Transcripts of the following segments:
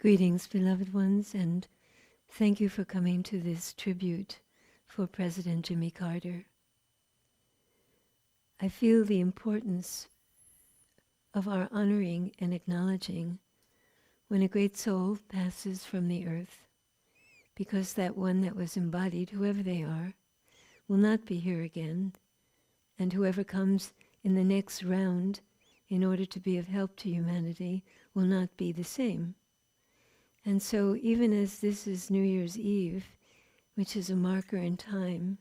Greetings, beloved ones, and thank you for coming to this tribute for President Jimmy Carter. I feel the importance of our honoring and acknowledging when a great soul passes from the earth, because that one that was embodied, whoever they are, will not be here again, and whoever comes in the next round in order to be of help to humanity will not be the same. And so even as this is New Year's Eve, which is a marker in time,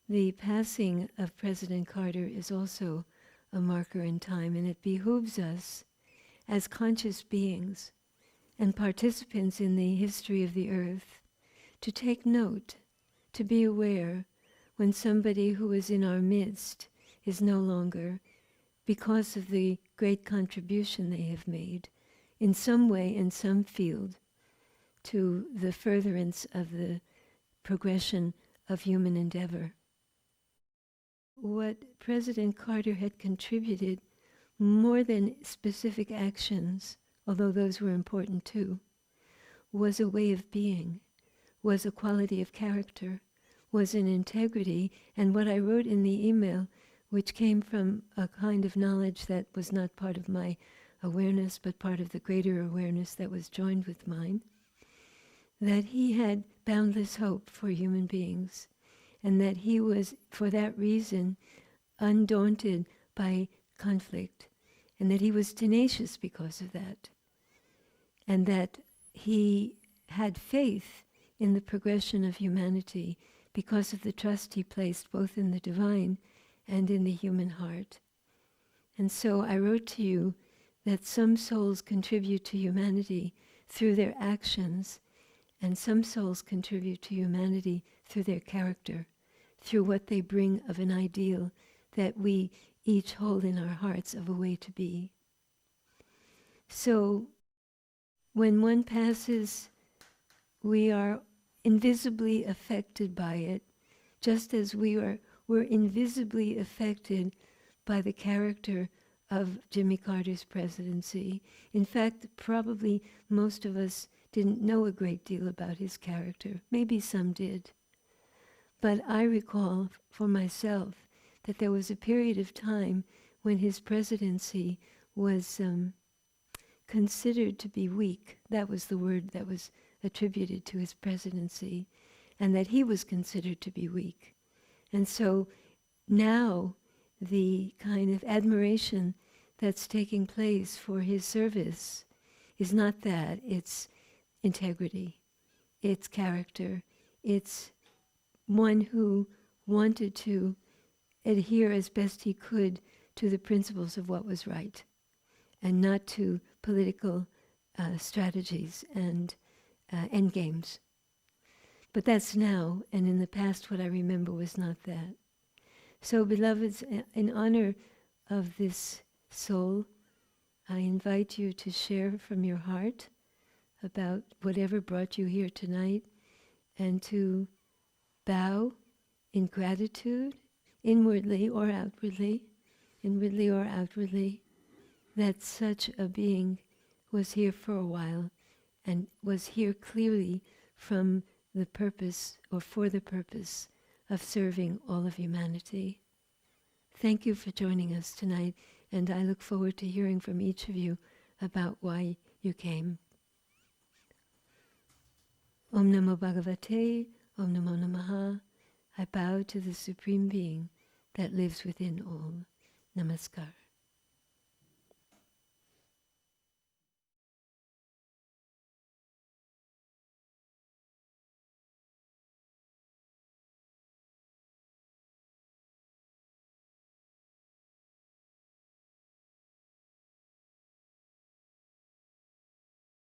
the passing of President Carter is also a marker in time, and it behooves us as conscious beings and participants in the history of the earth to take note, to be aware when somebody who is in our midst is no longer, because of the great contribution they have made in some way, in some field, to the furtherance of the progression of human endeavor. What President Carter had contributed, more than specific actions, although those were important too, was a way of being, was a quality of character, was an integrity, and what I wrote in the email, which came from a kind of knowledge that was not part of my awareness, but part of the greater awareness that was joined with mine, that he had boundless hope for human beings, and that he was, for that reason, undaunted by conflict, and that he was tenacious because of that, and that he had faith in the progression of humanity because of the trust he placed both in the divine and in the human heart. And so I wrote to you that some souls contribute to humanity through their actions, and some souls contribute to humanity through their character, through what they bring of an ideal that we each hold in our hearts of a way to be. So when one passes, we are invisibly affected by it, just as were invisibly affected by the character of Jimmy Carter's presidency. In fact, probably most of us didn't know a great deal about his character. Maybe some did. But I recall for myself that there was a period of time when his presidency was considered to be weak. That was the word that was attributed to his presidency, and that he was considered to be weak. And so now the kind of admiration that's taking place for his service is not that, it's integrity, it's character, it's one who wanted to adhere as best he could to the principles of what was right, and not to political strategies and endgames. But that's now, and in the past what I remember was not that. So, beloveds, in honor of this soul, I invite you to share from your heart about whatever brought you here tonight, and to bow in gratitude, inwardly or outwardly, that such a being was here for a while and was here clearly from the purpose, or for the purpose, of serving all of humanity. Thank you for joining us tonight, and I look forward to hearing from each of you about why you came. Om Namo Bhagavate, Om Namo Namaha. I bow to the Supreme Being that lives within all. Namaskar.